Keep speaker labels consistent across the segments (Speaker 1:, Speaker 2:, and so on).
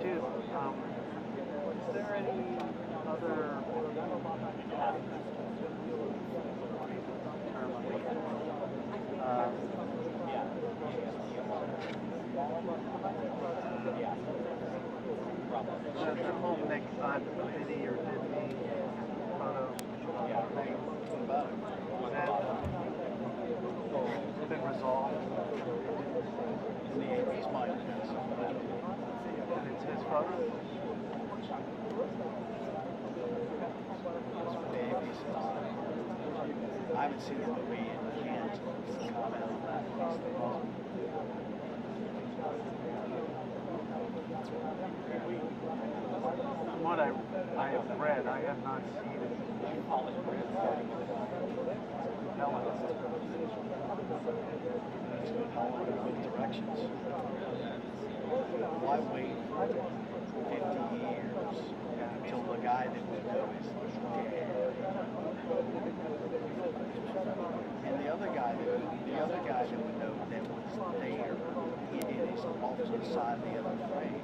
Speaker 1: Dude, is there any other the whole Nick Diddy or Disney photo thing, has been resolved?
Speaker 2: In the 80s, mine is.
Speaker 1: And it's his photo?
Speaker 2: I haven't seen the movie and can't comment on that.
Speaker 1: From what I have read, I have not seen it.
Speaker 2: Both directions. Why wait 50 years until the guy that we know is dead? And the other guy that we know that was there, he did his off to the side of the other frame.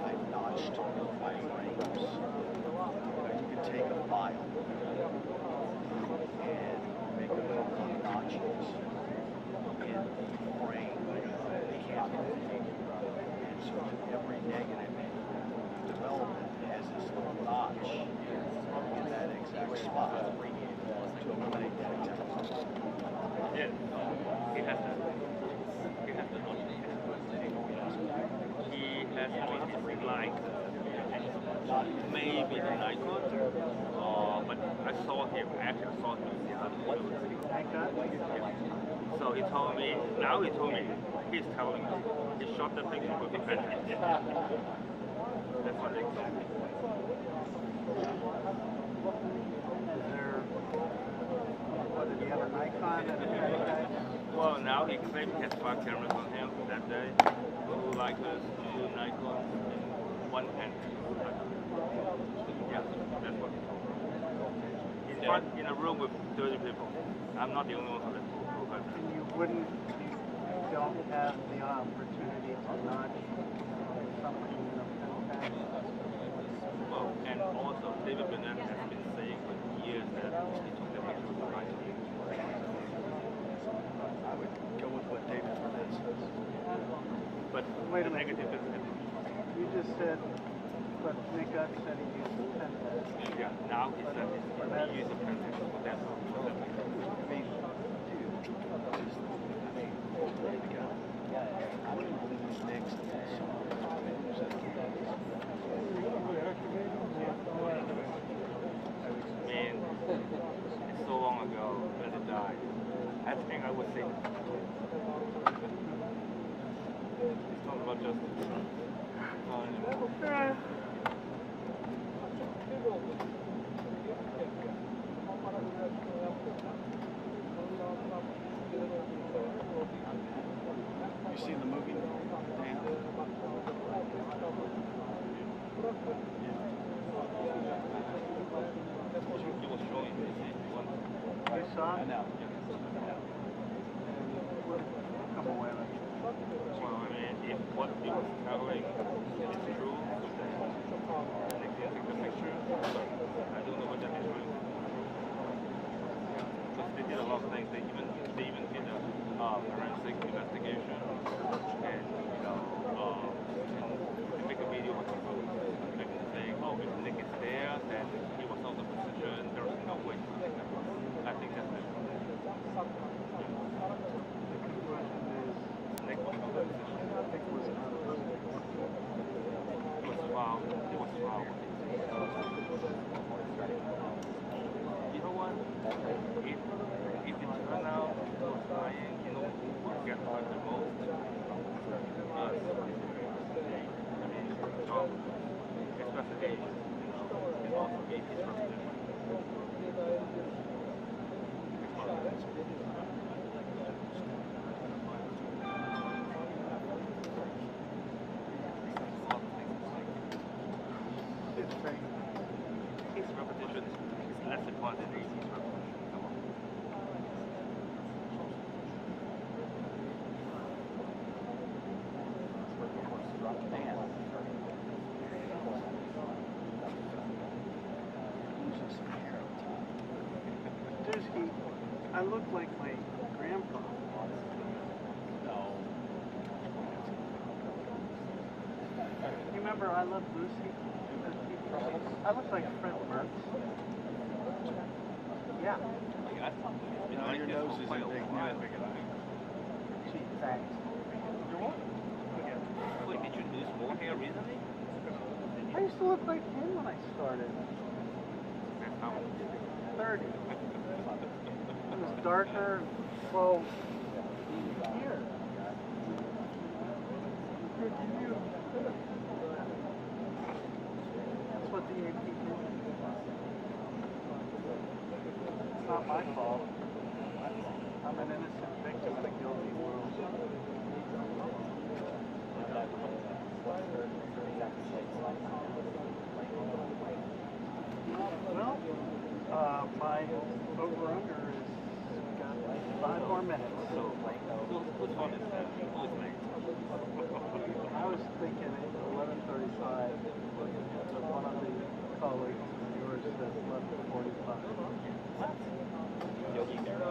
Speaker 2: I've notched my frames. You can take a file and make a couple of notches in the frame of the camera. And so every negative development has this little notch in that exact spot to eliminate that exact.
Speaker 3: Yeah, he has that. He has the notch. He has his like maybe the Nikon, but I saw him. Actually, I saw him the other day. Yeah. So he told me. Now he told me. He's telling me he shot the picture with the fantastic. That's what they told me.
Speaker 1: Did he have a Nikon and a Pentax?
Speaker 3: Well, now he claims he has 5 cameras on him that day. 2 Leicas, 2 Nikons, and 1 Pentax. Yeah, that's what he told me. In a room with 30 people. I'm not the only one who has that.
Speaker 1: And you don't have the opportunity to notch something in a Pentax?
Speaker 3: Well, and also David Bennett has been saying for years that he took the picture with the right hand.
Speaker 2: I would go with what David Bennett says.
Speaker 3: But
Speaker 1: wait a
Speaker 3: the
Speaker 1: minute.
Speaker 3: negative is
Speaker 1: You just said, but Nick Gunn said he used a Pentax.
Speaker 3: yeah, now he said he used a Pentax for that.
Speaker 2: I mean, dude, I'm going to lose next to this.
Speaker 3: Man, it's so long ago that it died. I think I would say it's not about justice.
Speaker 2: You seen the movie? Dan?
Speaker 3: He was showing me one.
Speaker 1: You saw
Speaker 2: I
Speaker 1: it?
Speaker 2: know.
Speaker 1: Come away with it.
Speaker 3: Well, I mean, if what he was telling is true, and they can take the picture, I don't know what that is true. Because they did a lot of things. They even did a forensic investigation, and they make a video with people saying, "Oh, if Nick is there, then he was out of position. There was no way." I think that's it. Nick was out of position. It was foul. It was foul. You know what? If it turned out he was lying, you know who would get hurt the most? Us. I mean, Trump, especially Asians, and also his reputation.
Speaker 1: It's very
Speaker 3: His repetition is less important than his repetition. Come on.
Speaker 1: Dusky, I look like my grandpa.
Speaker 2: No.
Speaker 1: You remember I Love Lucy? I look like Fred Mertz. Yeah.
Speaker 3: You know,
Speaker 2: Your nose isn't big now.
Speaker 1: Gee, thanks. You're welcome.
Speaker 3: Wait, did you lose more hair recently?
Speaker 1: I used to look like him when I started.
Speaker 3: That's how.
Speaker 1: 30. It was darker, well, here. That's what the AP did. It's not my fault. I'm an innocent victim in a guilty world. Well, my over-under is got 5 more minutes.
Speaker 3: So, who's on this? Who's next?
Speaker 1: I was thinking 11:35, but one of the colleagues of yours said 11:45.
Speaker 3: Yogi Berra.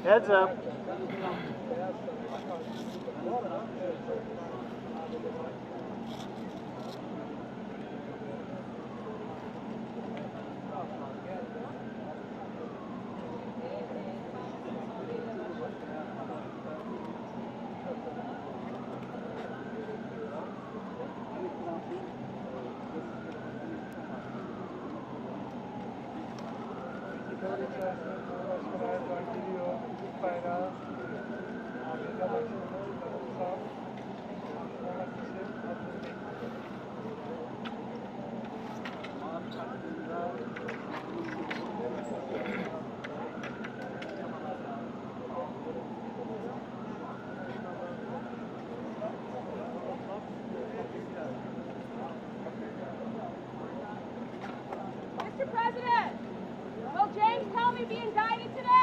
Speaker 1: Heads up.
Speaker 4: Mr. President, will James Comey be indicted today?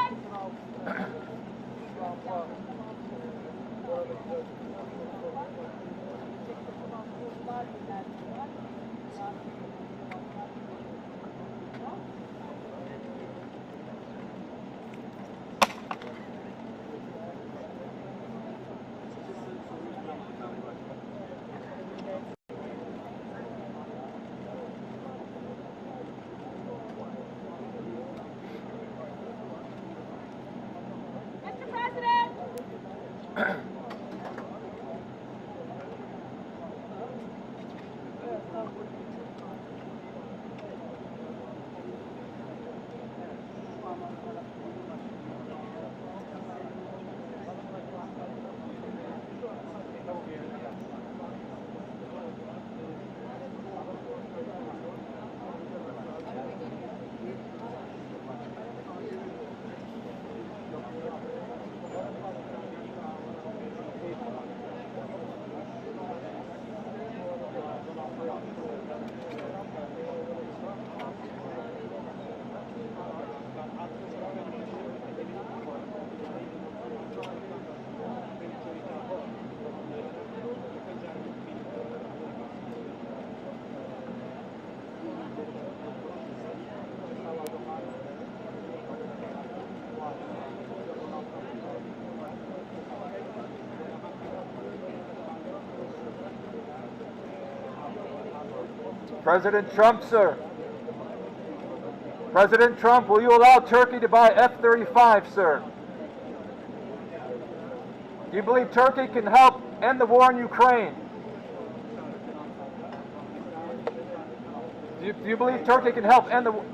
Speaker 4: Mr. President!
Speaker 5: President Trump, sir. President Trump, will you allow Turkey to buy F-35, sir? Do you believe Turkey can help end the war in Ukraine? Do you believe Turkey can help end the war?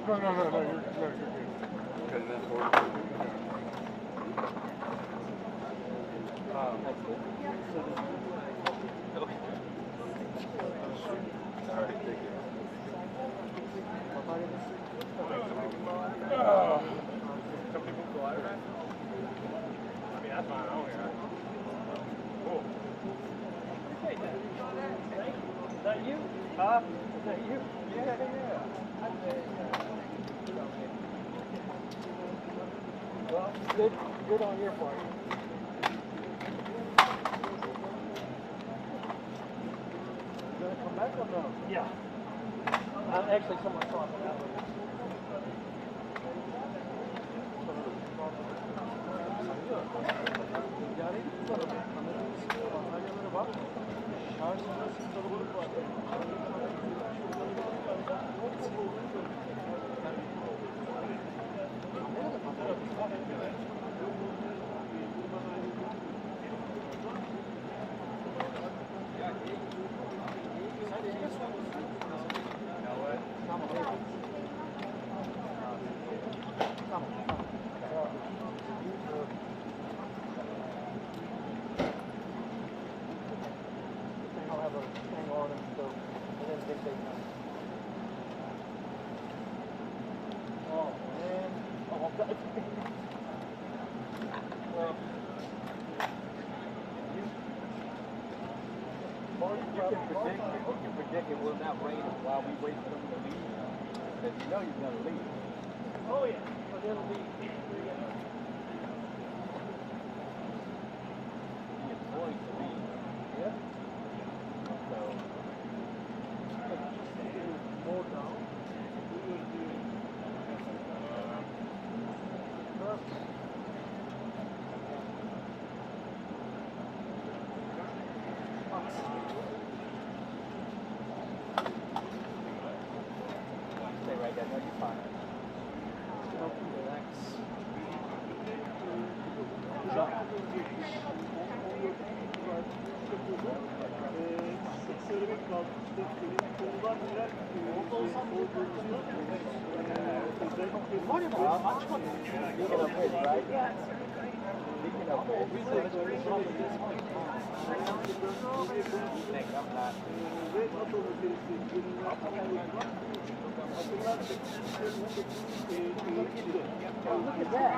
Speaker 1: No, you're good.
Speaker 5: Okay, and then forward. That's good. Okay. All right, thank you.
Speaker 3: Somebody move the ladder back? I mean, that's fine. I don't care. Cool.
Speaker 1: Hey, is that you? Huh? Is that you? Yeah. Well, good on your part. You gonna come back or no? Yeah. Actually, someone saw me that way. Yani Antalyalara bak. Şarjında kalabalık var. I'll have a thing on them so I didn't think they know. Oh man. Oh God. Well,
Speaker 5: You can predict it will not rain while we wait for them to leave. Because you know you're going to leave.
Speaker 1: oh yeah. But it'll be.
Speaker 5: It's going to leave.
Speaker 1: Yeah.
Speaker 5: So,
Speaker 1: More down.
Speaker 5: stay right there. No, you're fine.
Speaker 1: Relax. Söylemek lazım. Konular neler? Orada olsam var ya bu açmadı.
Speaker 5: Speaking of which, right? Speaking of which, you think I'm not?
Speaker 1: Ve NATO meselesi yönünden hatırlar
Speaker 5: Look at that. Look at that.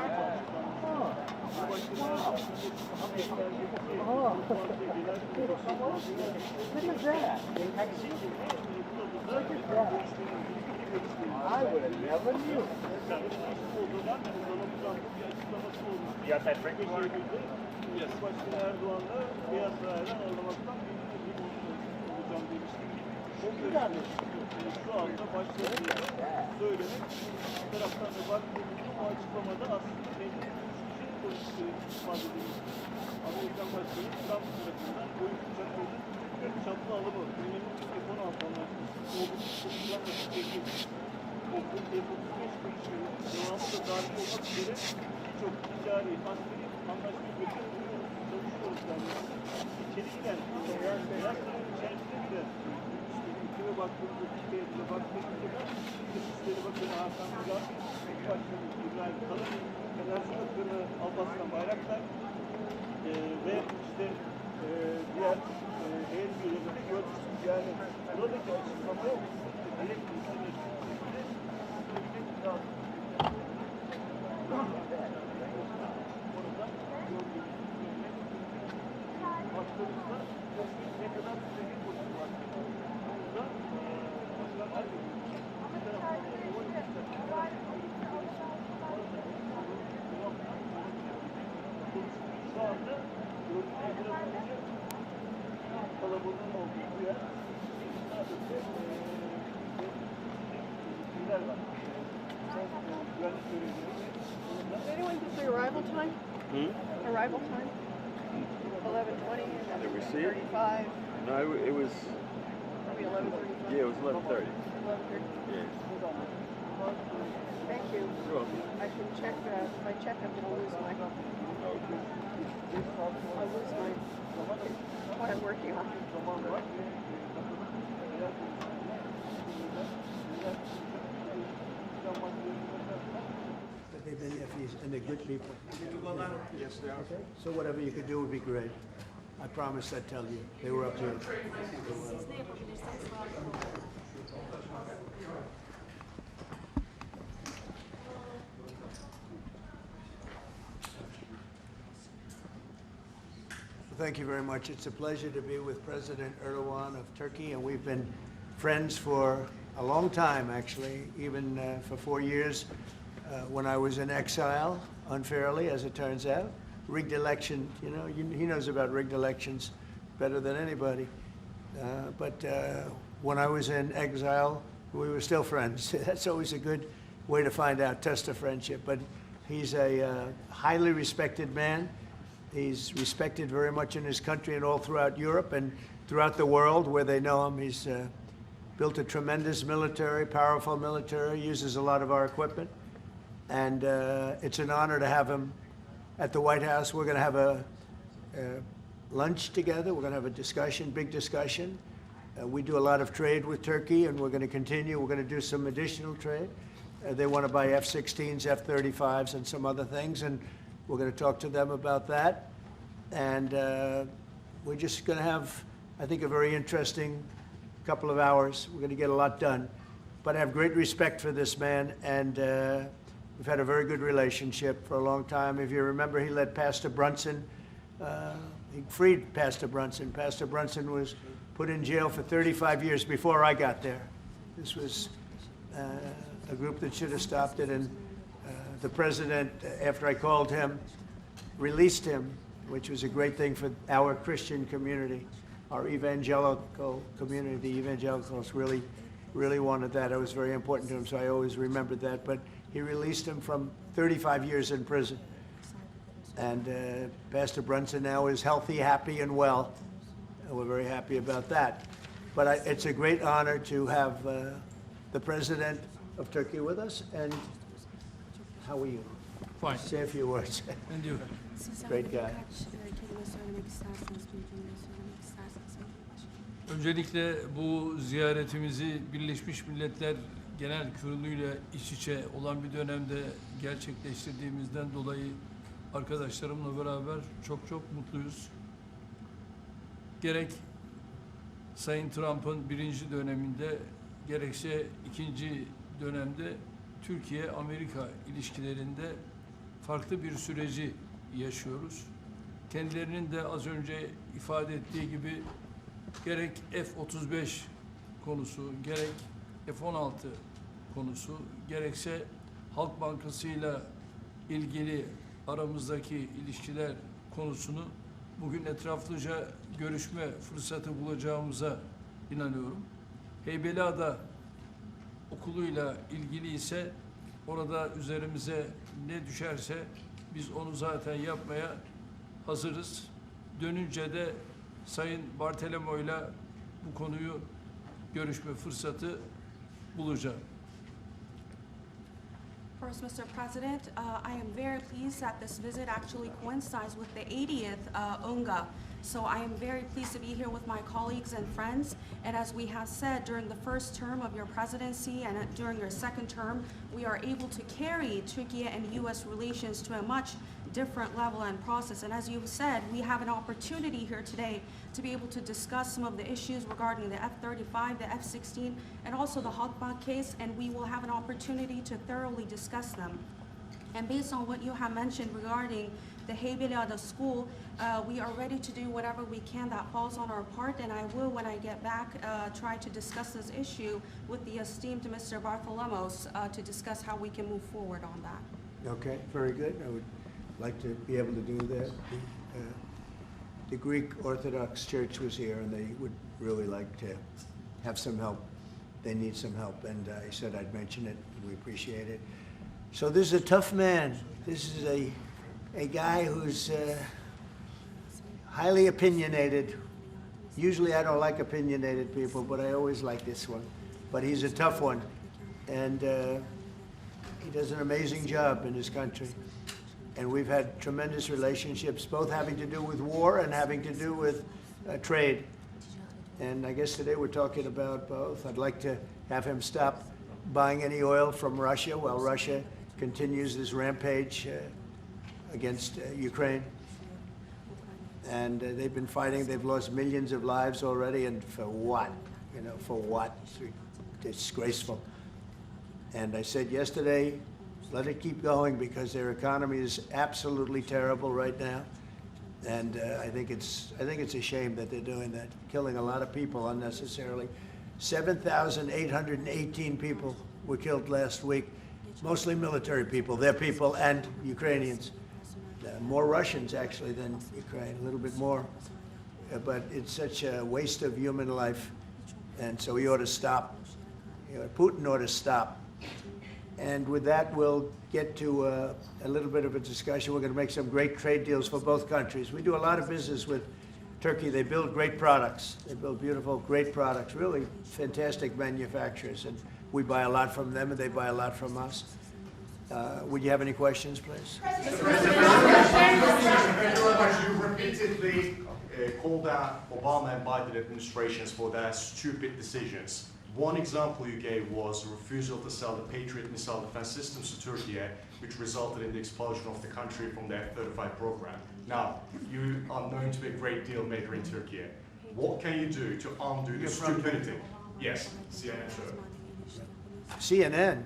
Speaker 5: Look at that. I would have never knew.
Speaker 3: You got that drink water?
Speaker 1: Yes. Başkanı Erdoğan'la Beyaz Saray'dan ağırlamaktan olacağım demiştik. Çok güzelmiş. Şu anda başladığını söylemek. Bir taraftan da baktığımızda o açıklamada aslında belli bir şey ifade edilmiş. Amerikan Başkanı Trump tarafından boyut uçaklarının çaplı alımı, önemli bir F-16 anlaşması, kullanması çekilmiş. F-35 görüşmeleri devamı da dahil olmak üzere birçok ticari, askeri anlaşma götürüyoruz, çalışıyoruz yani. İçerikten, beyaz sarayın içerisinde bile ülkeme baktığımızda, Türkiye'ye baktığımızda da Dışişleri Bakanı Hakan Fidan, Başkanı İbrahim Kalın, Enerji Bakanı Alparslan Bayraktar ve işte diğer heyet üyeleri görmüştük. Yani buradaki açıklamaya direkt izlemek lazım. Orada gördüğünüz başlarımızda ne kadar sürekli koşu var. Burada başkanlar bir taraftan şu anda gördüğünüz biraz önce kalabalığın olduğu bu yer sadece şeyler var. Güvenlik görevlileri.
Speaker 6: Does anyone give the arrival time? Arrival time? 11:20,
Speaker 7: Did we see it?
Speaker 6: 11:35,
Speaker 7: No, it was.
Speaker 6: maybe 11:35.
Speaker 7: Yeah, it was 11:30.
Speaker 6: 11:30.
Speaker 7: Yeah.
Speaker 6: Thank you.
Speaker 7: You're welcome.
Speaker 6: I can check, if I check, I'm gonna lose my, I'll lose my, what I'm working on.
Speaker 8: and they're good people.
Speaker 1: Yes, they are.
Speaker 8: Okay? So whatever you could do would be great. I promise I'd tell you. They were up here. Thank you very much. It's a pleasure to be with President Erdogan of Turkey, and we've been friends for a long time, actually, even for 4 years when I was in exile, unfairly, as it turns out. Rigged election, you know, he knows about rigged elections better than anybody. But when I was in exile, we were still friends. That's always a good way to find out, test a friendship. But he's a highly respected man. He's respected very much in his country and all throughout Europe and throughout the world where they know him. He's built a tremendous military, powerful military, uses a lot of our equipment. And it's an honor to have him at the White House. We're going to have a lunch together. We're going to have a discussion, big discussion. We do a lot of trade with Turkey, and we're going to continue. We're going to do some additional trade. They want to buy F-16s, F-35s, and some other things, and we're going to talk to them about that. And we're just going to have, I think, a very interesting couple of hours. We're going to get a lot done. But I have great respect for this man, and we've had a very good relationship for a long time. If you remember, he led Pastor Brunson. He freed Pastor Brunson. Pastor Brunson was put in jail for 35 years before I got there. This was a group that should have stopped it, and the president, after I called him, released him, which was a great thing for our Christian community, our evangelical community. The evangelicals really wanted that. It was very important to him, so I always remembered that. But he released him from 35 years in prison. And Pastor Brunson now is healthy, happy, and well. And we're very happy about that. But it's a great honor to have the president of Turkey with us. And how are you?
Speaker 9: Fine.
Speaker 8: Say a few words.
Speaker 9: And you?
Speaker 8: Great guy.
Speaker 9: Öncelikle bu ziyaretimizi Birleşmiş Milletler Genel Kurulu'yla iç içe olan bir dönemde gerçekleştirdiğimizden dolayı arkadaşlarımla beraber çok mutluyuz. Gerek Sayın Trump'ın birinci döneminde gerekse ikinci dönemde Türkiye-Amerika ilişkilerinde farklı bir süreci yaşıyoruz. Kendilerinin de az önce ifade ettiği gibi gerek F-35 konusu, gerek F-16 konusu, gerekse Halk Bankası'yla ilgili aramızdaki ilişkiler konusunu bugün etraflıca görüşme fırsatı bulacağımıza inanıyorum. Heybeliada okuluyla ilgili ise orada üzerimize ne düşerse biz onu zaten yapmaya hazırız. Dönünce de Sayın Bartolomeo'yla bu konuyu görüşme fırsatı bulacağım.
Speaker 10: First, Mr. President, I am very pleased that this visit actually coincides with the 80th UNGA. So I am very pleased to be here with my colleagues and friends. And as we have said, during the first term of your presidency and during your second term, we are able to carry Turkey and U.S. relations to a much different level and process. And as you've said, we have an opportunity here today to be able to discuss some of the issues regarding the F-35, the F-16, and also the Halkbank case, and we will have an opportunity to thoroughly discuss them. And based on what you have mentioned regarding the Heybeliada school, we are ready to do whatever we can that falls on our part, and I will, when I get back, try to discuss this issue with the esteemed Mr. Bartholomos to discuss how we can move forward on that.
Speaker 8: Okay, very good. I would like to be able to do that. The Greek Orthodox Church was here, and they would really like to have some help. They need some help, and I said I'd mention it. We appreciate it. So this is a tough man. This is a guy who's highly opinionated. Usually I don't like opinionated people, but I always like this one. But he's a tough one, and he does an amazing job in his country. And we've had tremendous relationships, both having to do with war and having to do with trade. And I guess today we're talking about both. I'd like to have him stop buying any oil from Russia while Russia continues this rampage against Ukraine. And they've been fighting. They've lost millions of lives already. And for what? You know, for what? It's disgraceful. And I said yesterday, let it keep going because their economy is absolutely terrible right now. And I think it's a shame that they're doing that, killing a lot of people unnecessarily. 7,818 people were killed last week, mostly military people, their people, and Ukrainians. More Russians, actually, than Ukraine, a little bit more. But it's such a waste of human life, and so he ought to stop. You know, Putin ought to stop. And with that, we'll get to a little bit of a discussion. We're going to make some great trade deals for both countries. We do a lot of business with Turkey. They build great products. They build beautiful, great products, really fantastic manufacturers. And we buy a lot from them, and they buy a lot from us. Would you have any questions, please?
Speaker 11: You repeatedly called out Obama and Biden administrations for their stupid decisions. One example you gave was a refusal to sell the Patriot missile defense systems to Turkey, which resulted in the expulsion of the country from the F-35 program. Now, you are known to be a great deal maker in Turkey. What can you do to undo the stupidity? Yes, CNN show.
Speaker 8: CNN?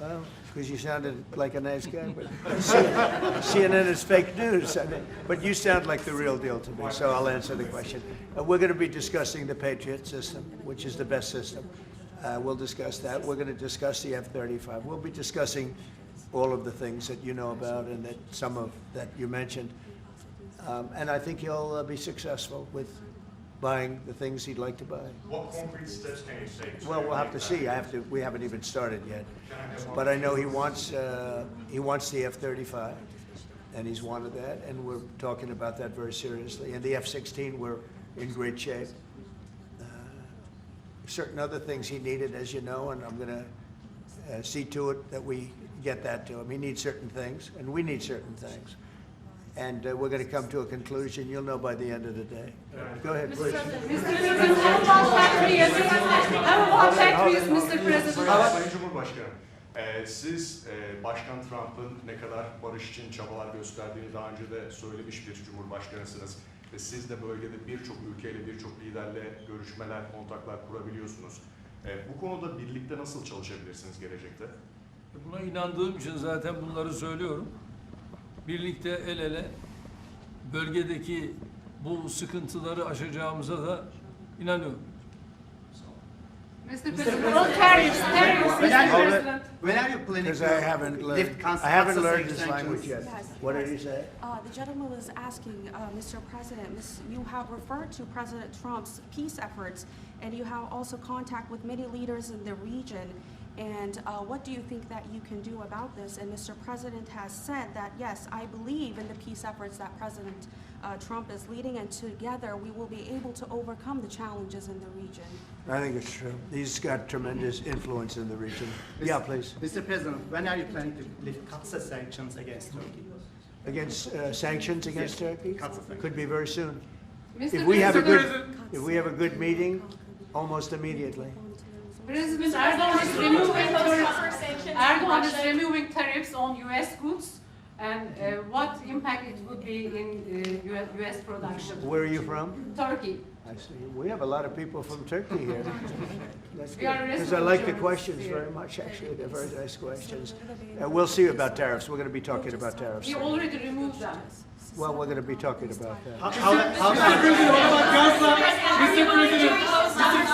Speaker 8: Well, because you sounded like a nice guy, but CNN is fake news. I mean, but you sound like the real deal to me, so I'll answer the question. We're going to be discussing the Patriot system, which is the best system. We'll discuss that. We're going to discuss the F-35. We'll be discussing all of the things that you know about and that some of that you mentioned. And I think he'll be successful with buying the things he'd like to buy.
Speaker 11: What concrete steps can you take?
Speaker 8: Well, we'll have to see. We haven't even started yet. But I know he wants the F-35, and he's wanted that, and we're talking about that very seriously. And the F-16, we're in great shape. Certain other things he needed, as you know, and I'm going to see to it that we get that to him. He needs certain things, and we need certain things. And we're going to come to a conclusion. You'll know by the end of the day. Go ahead, please.
Speaker 11: Sayın Cumhurbaşkanı, siz Başkan Trump'ın ne kadar barış için çabalar gösterdiğini daha önce de söylemiş bir cumhurbaşkanısınız. Ve siz de bölgede birçok ülkeyle, birçok liderle görüşmeler, kontaklar kurabiliyorsunuz. Bu konuda birlikte nasıl çalışabilirsiniz gelecekte?
Speaker 9: Buna inandığım için zaten bunları söylüyorum. Birlikte el ele bölgedeki bu sıkıntıları aşacağımıza da inanıyorum.
Speaker 4: Mr. President, tariffs,
Speaker 5: When are you planning
Speaker 8: Because
Speaker 5: to
Speaker 8: I haven't learned this language yet.
Speaker 10: Yes.
Speaker 8: What did he say?
Speaker 10: The gentleman was asking, Mr. President, you have referred to President Trump's peace efforts, and you have also contact with many leaders in the region. And what do you think that you can do about this? And Mr. President has said that, yes, I believe in the peace efforts that President Trump is leading, and together we will be able to overcome the challenges in the region.
Speaker 8: I think it's true. He's got tremendous influence in the region. Yeah, please.
Speaker 5: Mr. President, when are you planning to lift CAATSA sanctions against Turkey?
Speaker 8: Against sanctions against Turkey?
Speaker 5: CAATSA.
Speaker 8: Could be very soon.
Speaker 4: Mr.
Speaker 8: If we have a good meeting, almost immediately.
Speaker 4: President Erdogan is removing tariffs on U.S. goods, and what impact it would be in U.S. production?
Speaker 8: Where are you from?
Speaker 4: Turkey.
Speaker 8: I see. We have a lot of people from Turkey here. That's
Speaker 4: We are
Speaker 8: good.
Speaker 4: a
Speaker 8: Because I like the
Speaker 4: restaurant
Speaker 8: questions
Speaker 4: here.
Speaker 8: very much, actually. They're very nice questions. We'll see about tariffs. We're going to be talking about tariffs.
Speaker 4: We already removed them.
Speaker 8: Well, we're going to be talking about that.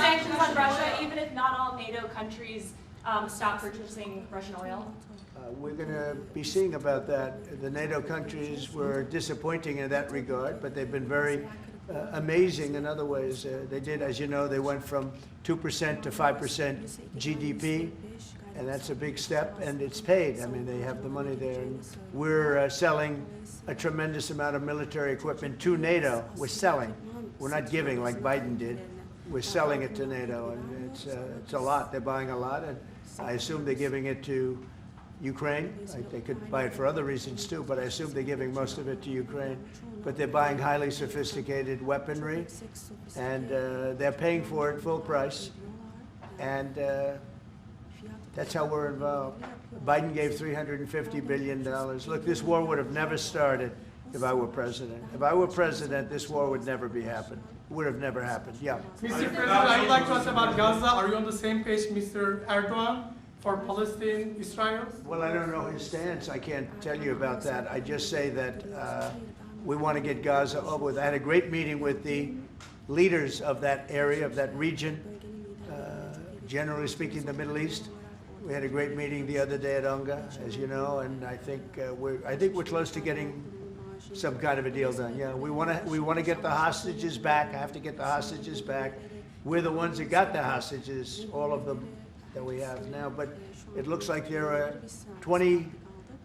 Speaker 12: Sanctions on Russia, even if not all NATO countries stop purchasing Russian oil?
Speaker 8: We're going to be seeing about that. The NATO countries were disappointing in that regard, but they've been very amazing in other ways. They did, as you know, they went from 2% to 5% GDP, and that's a big step, and it's paid. I mean, they have the money there, and we're selling a tremendous amount of military equipment to NATO. We're selling. We're not giving like Biden did. We're selling it to NATO, and it's a lot. They're buying a lot, and I assume they're giving it to Ukraine. They could buy it for other reasons too, but I assume they're giving most of it to Ukraine. But they're buying highly sophisticated weaponry, and they're paying for it full price. And That's how we're involved. Biden gave $350 billion. Look, this war would have never started if I were president. If I were president, this war would never be happened. Would have never happened. Yeah.
Speaker 13: Mr. President, I would like to ask about Gaza. Are you on the same page, Mr. Erdogan, for Palestine, Israel?
Speaker 8: Well, I don't know his stance. I can't tell you about that. I just say that we want to get Gaza over with. I had a great meeting with the leaders of that area, of that region, generally speaking, the Middle East. We had a great meeting the other day at UNGA, as you know, and I think we're close to getting some kind of a deal done. Yeah, we want to get the hostages back. I have to get the hostages back. We're the ones that got the hostages, all of them that we have now. But it looks like there are 20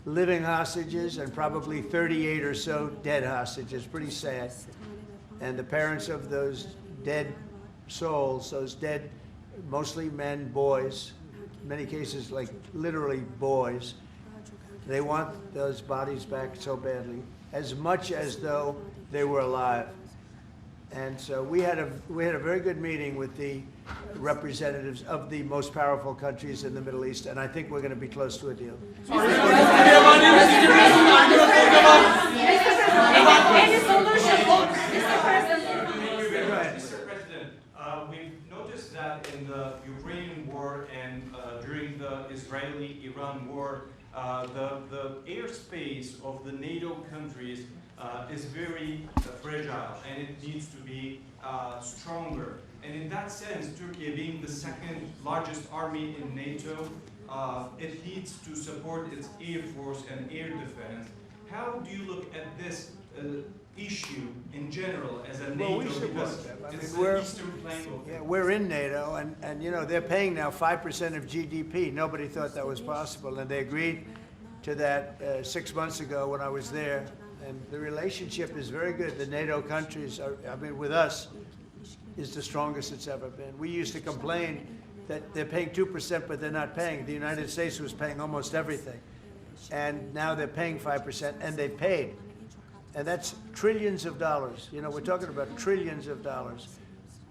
Speaker 8: living hostages and probably 38 or so dead hostages. Pretty sad. And the parents of those dead souls, those dead, mostly men, boys, in many cases like literally boys, they want those bodies back so badly, as much as though they were alive. And so we had a very good meeting with the representatives of the most powerful countries in the Middle East, and I think we're going to be close to a deal.
Speaker 4: Any solution, Mr. President?
Speaker 14: Mr. President, we've noticed that in the Ukrainian war and during the Israeli-Iran war, the airspace of the NATO countries is very fragile, and it needs to be stronger. And in that sense, Turkey being the second largest army in NATO, it needs to support its air force and air defense. How do you look at this issue in general as a NATO?
Speaker 8: Well, we support them. I
Speaker 14: It's
Speaker 8: mean, we're,
Speaker 14: the eastern flank of
Speaker 8: yeah, we're in NATO, and you know, they're paying now 5% of GDP. Nobody thought that was possible, and they agreed to that 6 months ago when I was there. And the relationship is very good. The NATO countries, with us, is the strongest it's ever been. We used to complain that they're paying 2%, but they're not paying. The United States was paying almost everything. And now they're paying 5%, and they paid. And that's trillions of dollars. You know, we're talking about trillions of dollars.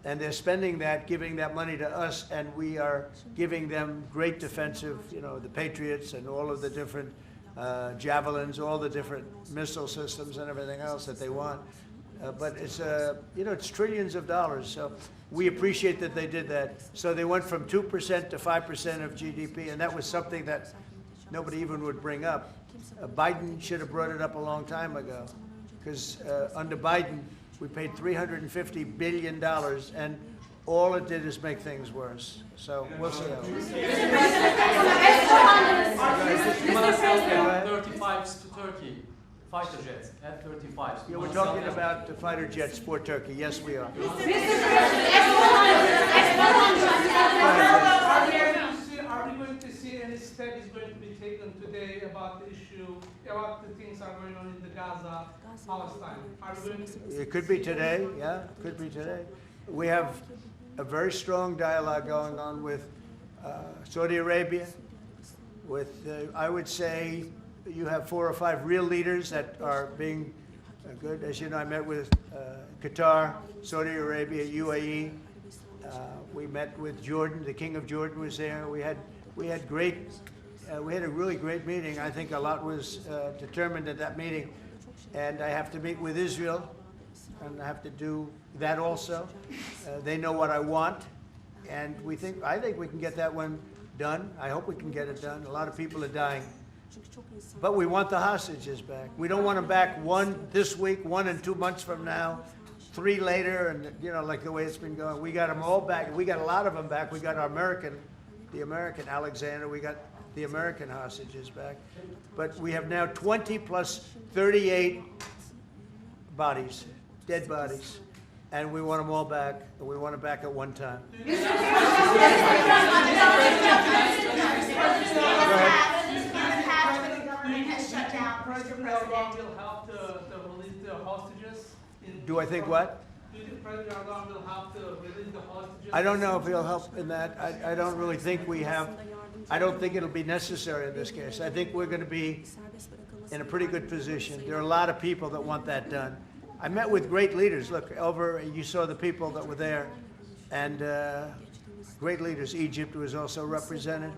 Speaker 8: And they're spending that, giving that money to us, and we are giving them great defensive, you know, the Patriots and all of the different javelins, all the different missile systems and everything else that they want. But it's, you know, it's trillions of dollars. So we appreciate that they did that. So they went from 2% to 5% of GDP, and that was something that nobody even would bring up. Biden should have brought it up a long time ago, because under Biden, we paid $350 billion, and all it did is make things worse. So we'll see how it goes.
Speaker 5: F-35s to Turkey, fighter jets, F-35s.
Speaker 8: Yeah, we're talking about the fighter jets for Turkey. Yes, we are.
Speaker 13: Are we going to see any step is going to be taken today about the issue, about the things that are going on in the Gaza, Palestine? Are we going to?
Speaker 8: It could be today. Yeah, it could be today. We have a very strong dialogue going on with Saudi Arabia, with, I would say, you have 4 or 5 real leaders that are being good. As you know, I met with Qatar, Saudi Arabia, UAE. We met with Jordan. The King of Jordan was there. We had a really great meeting. I think a lot was determined at that meeting. And I have to meet with Israel, and I have to do that also. They know what I want, and I think we can get that one done. I hope we can get it done. A lot of people are dying. But we want the hostages back. We don't want them back 1 this week, 1 in 2 months from now, 3 later, and you know, like the way it's been going. We got them all back. We got a lot of them back. We got the American Alexander. We got the American hostages back. But we have now 20 plus 38 bodies, dead bodies. And we want them all back, and we want them back at one time.
Speaker 13: President Erdogan will help to release the hostages?
Speaker 8: Do I think what?
Speaker 13: Do you think President Erdogan will help to release the hostages?
Speaker 8: I don't know if he'll help in that. I don't really think we have. I don't think it'll be necessary in this case. I think we're going to be in a pretty good position. There are a lot of people that want that done. I met with great leaders. Look, you saw the people that were there, and great leaders. Egypt was also represented.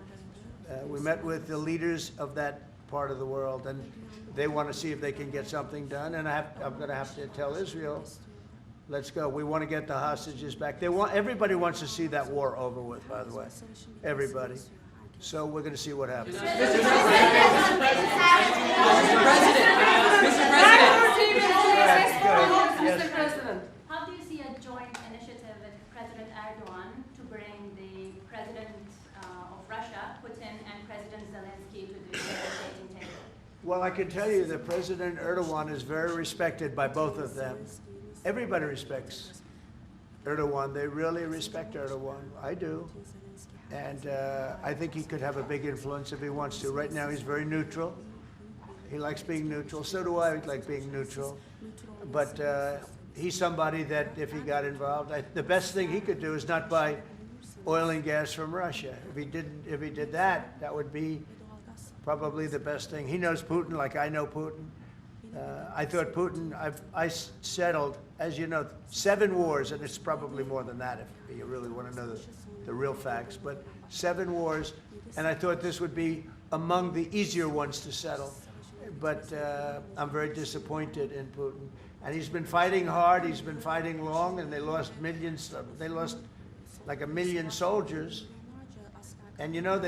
Speaker 8: We met with the leaders of that part of the world, and they want to see if they can get something done. And I'm going to have to tell Israel, let's go. We want to get the hostages back. Everybody wants to see that war over with, by the way. Everybody. So we're going to see what happens.
Speaker 4: Mr. President.
Speaker 15: How do you see a joint initiative with President Erdogan to bring the President of Russia, Putin, and President Zelensky to the negotiating table?
Speaker 8: Well, I can tell you that President Erdogan is very respected by both of them. Everybody respects Erdogan. They really respect Erdogan. I do. And I think he could have a big influence if he wants to. Right now, he's very neutral. He likes being neutral. So do I like being neutral. But he's somebody that if he got involved, the best thing he could do is not buy oil and gas from Russia. If he did that, that would be probably the best thing. He knows Putin like I know Putin. I thought Putin, I settled, as you know, 7 wars, and it's probably more than that if you really want to know the real facts, but 7 wars, and I thought this would be among the easier ones to settle. But I'm very disappointed in Putin. And he's been fighting hard, he's been fighting long, and they lost millions, they lost like 1 million soldiers. And you know,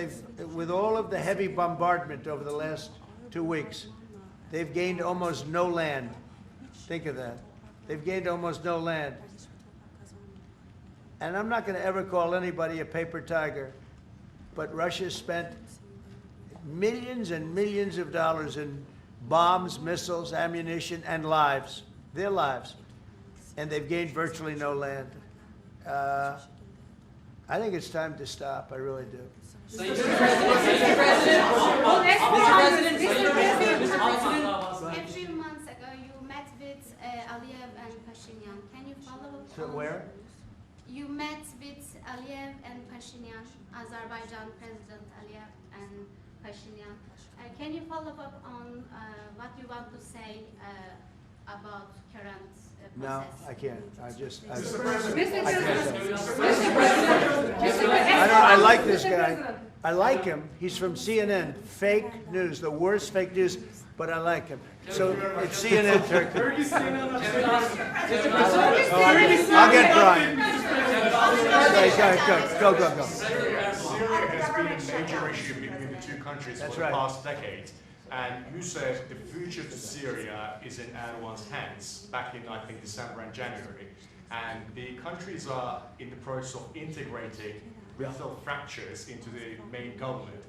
Speaker 8: with all of the heavy bombardment over the last 2 weeks, they've gained almost no land. Think of that. They've gained almost no land. And I'm not going to ever call anybody a paper tiger, but Russia spent millions and millions of dollars in bombs, missiles, ammunition, and lives, their lives. And they've gained virtually no land. I think it's time to stop. I really do.
Speaker 16: Mr. President.
Speaker 15: A few months ago, you met with Aliyev and Pashinyan. Can you follow up?
Speaker 8: So where?
Speaker 15: You met with Aliyev and Pashinyan, Azerbaijan President Aliyev and Pashinyan. Can you follow up on what you want to say about current
Speaker 8: No,
Speaker 15: process?
Speaker 8: I can't. I just.
Speaker 4: Mr.
Speaker 8: I like this guy. I like him. He's from CNN. Fake news, the worst fake news, but I like him. So it's CNN Turkey. I'll get Brian. Go.
Speaker 11: Syria has been a major issue between the 2 countries for the past decade. And you said the future to Syria is in Erdogan's hands back in, I think, December and January. And the countries are in the process of integrating little fractures into the main government.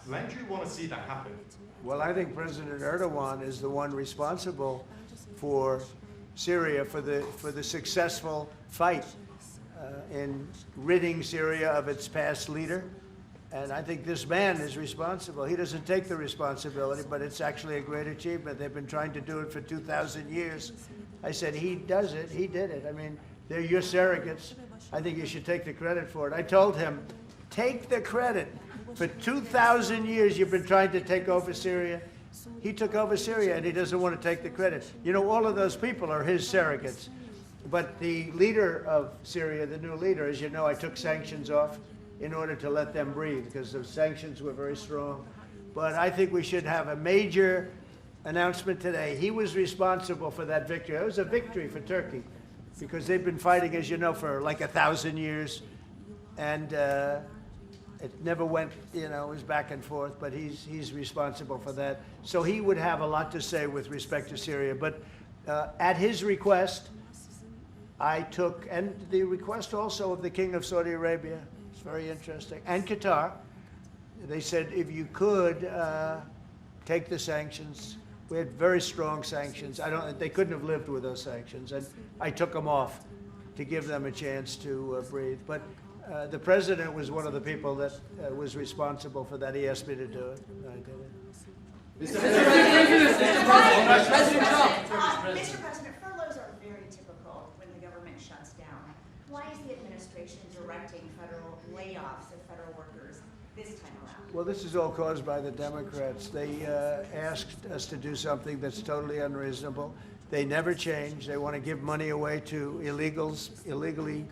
Speaker 11: When do you want to see that happen?
Speaker 8: Well, I think President Erdogan is the one responsible for Syria, for the successful fight in ridding Syria of its past leader. And I think this man is responsible. He doesn't take the responsibility, but it's actually a great achievement. They've been trying to do it for 2,000 years. I said, he does it, he did it. I mean, they're your surrogates. I think you should take the credit for it. I told him, take the credit. For 2,000 years, you've been trying to take over Syria. He took over Syria, and he doesn't want to take the credit. You know, all of those people are his surrogates. But the leader of Syria, the new leader, as you know, I took sanctions off in order to let them breathe, because the sanctions were very strong. But I think we should have a major announcement today. He was responsible for that victory. It was a victory for Turkey, because they've been fighting, as you know, for like 1,000 years. And it never went, you know, it was back and forth, but he's responsible for that. So he would have a lot to say with respect to Syria. But at his request, I took, and the request also of the King of Saudi Arabia, it's very interesting, and Qatar, they said if you could take the sanctions. We had very strong sanctions. They couldn't have lived with those sanctions, and I took them off to give them a chance to breathe. But the president was one of the people that was responsible for that. He asked me to do it, and I did it.
Speaker 16: Mr. President Trump.
Speaker 17: Mr. President, furloughs are very typical when the government shuts down. Why is the administration directing federal layoffs of federal workers this time around?
Speaker 8: Well, this is all caused by the Democrats. They asked us to do something that's totally unreasonable. They never change. They want to give money away to illegally,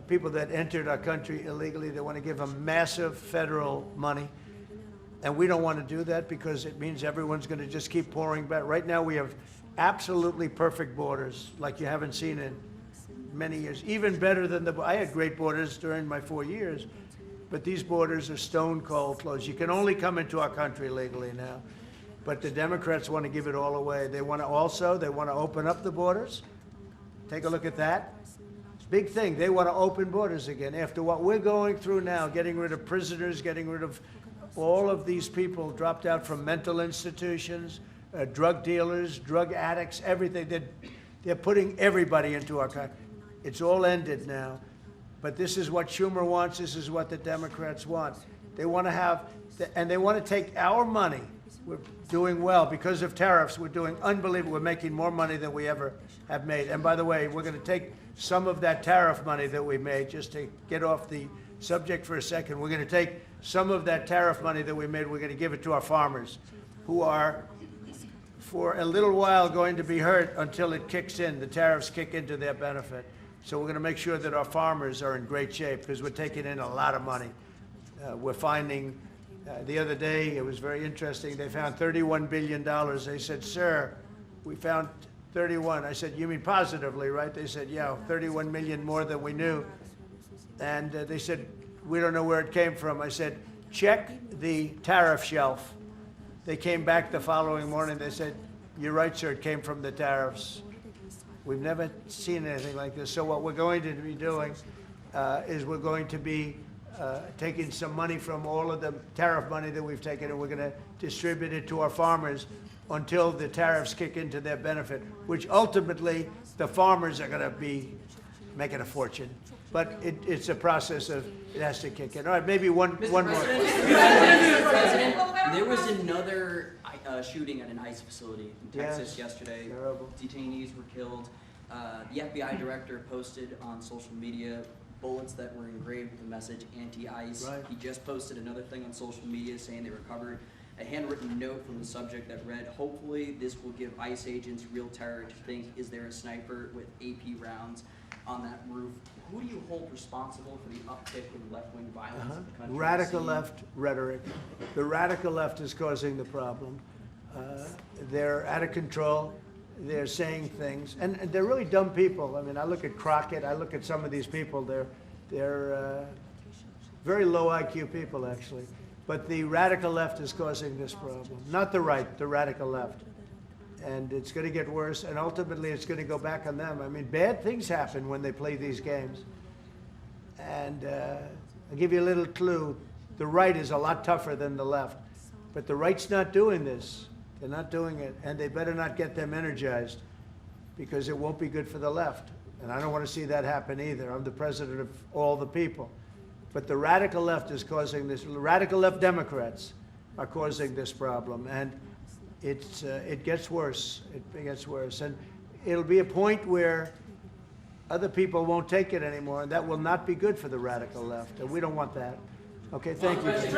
Speaker 8: people that entered our country illegally. They want to give them massive federal money. And we don't want to do that because it means everyone's going to just keep pouring back. Right now we have absolutely perfect borders like you haven't seen in many years. Even better than I had great borders during my 4 years, but these borders are stone cold closed. You can only come into our country legally now. But the Democrats want to give it all away. They want to open up the borders. Take a look at that. Big thing. They want to open borders again. After what we're going through now, getting rid of prisoners, getting rid of all of these people dropped out from mental institutions, drug dealers, drug addicts, everything. They're putting everybody into our country. It's all ended now. But this is what Schumer wants. This is what the Democrats want. They want to have, and they want to take our money. We're doing well because of tariffs. We're doing unbelievable. We're making more money than we ever have made. And by the way, we're going to take some of that tariff money that we made, just to get off the subject for a second. We're going to take some of that tariff money that we made. We're going to give it to our farmers, who are, for a little while, going to be hurt until it kicks in. The tariffs kick into their benefit. So we're going to make sure that our farmers are in great shape because we're taking in a lot of money. We're finding. The other day, it was very interesting. They found $31 billion. They said, "Sir, we found 31." I said, "You mean positively, right?" They said, "Yeah, 31 million more than we knew." And they said, "We don't know where it came from." I said, "Check the tariff shelf." They came back the following morning. They said, "You're right, sir. It came from the tariffs." We've never seen anything like this. So what we're going to be doing is we're going to be taking some money from all of the tariff money that we've taken, and we're going to distribute it to our farmers until the tariffs kick into their benefit, which ultimately the farmers are going to be making a fortune. But it's a process of, it has to kick in. All right, maybe one more.
Speaker 16: Mr. President, there was another shooting at an ICE facility in Texas yesterday.
Speaker 8: Terrible.
Speaker 16: Detainees were killed. The FBI director posted on social media bullets that were engraved with the message anti-ICE.
Speaker 8: Right.
Speaker 16: He just posted another thing on social media saying they recovered a handwritten note from the subject that read, "Hopefully this will give ICE agents real terror to think, is there a sniper with AP rounds on that roof?" Who do you hold responsible for the uptick in left-wing violence in the country?
Speaker 8: Radical left rhetoric. The radical left is causing the problem. They're out of control. They're saying things, and they're really dumb people. I mean, I look at Crockett. I look at some of these people. They're very low IQ people, actually. But the radical left is causing this problem, not the right, the radical left. And it's going to get worse, and ultimately it's going to go back on them. I mean, bad things happen when they play these games. And I'll give you a little clue. The right is a lot tougher than the left. But the right's not doing this. They're not doing it, and they better not get them energized because it won't be good for the left. And I don't want to see that happen either. I'm the president of all the people. But the radical left is causing this. Radical left Democrats are causing this problem, and it gets worse. It gets worse, and it'll be a point where other people won't take it anymore, and that will not be good for the radical left, and we don't want that. Okay, thank you.
Speaker 18: Mr.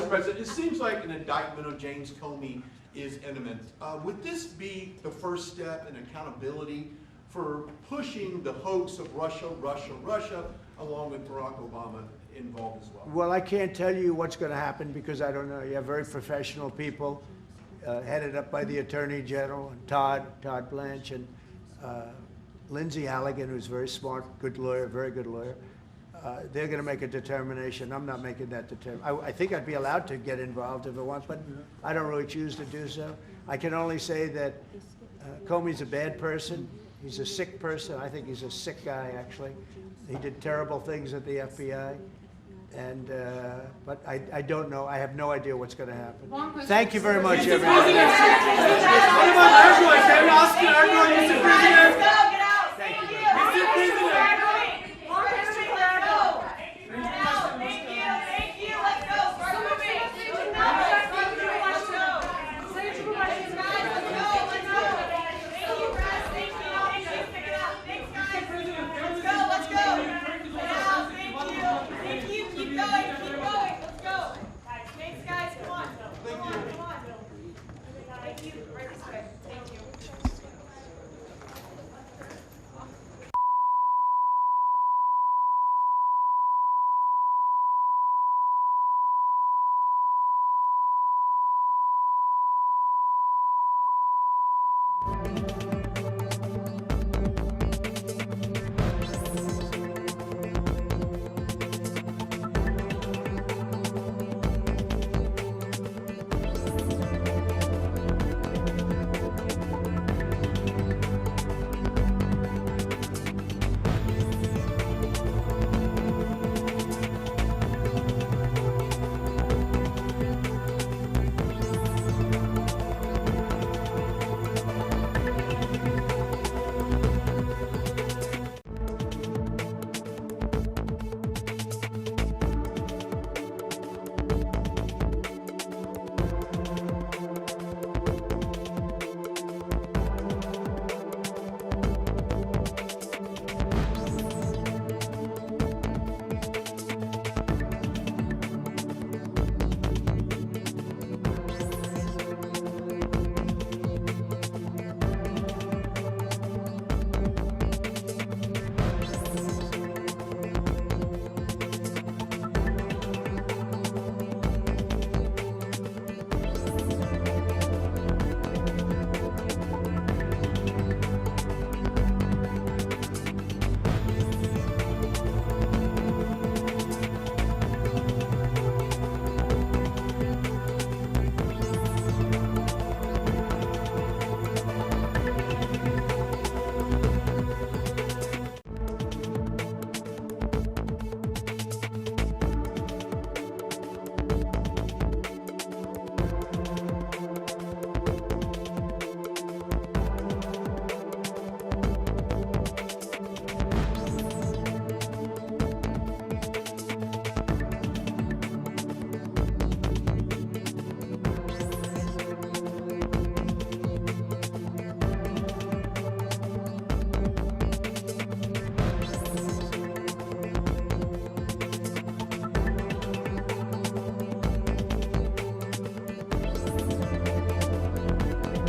Speaker 18: President, it seems like an indictment of James Comey is imminent. Would this be the first step in accountability for pushing the hoax of Russia, along with Barack Obama involved as well?
Speaker 8: Well, I can't tell you what's going to happen because I don't know. You have very professional people headed up by the Attorney General, and Todd Blanche, and Lindsay Halligan, who's very smart, good lawyer, very good lawyer. They're going to make a determination. I'm not making that determination. I think I'd be allowed to get involved if I want, but I don't really choose to do so. I can only say that Comey's a bad person. He's a sick person. I think he's a sick guy, actually. He did terrible things at the FBI. And but I don't know. I have no idea what's going to happen. Thank you very much, everybody.
Speaker 18: What about Erdogan? Can we ask Erdogan, Mr. President?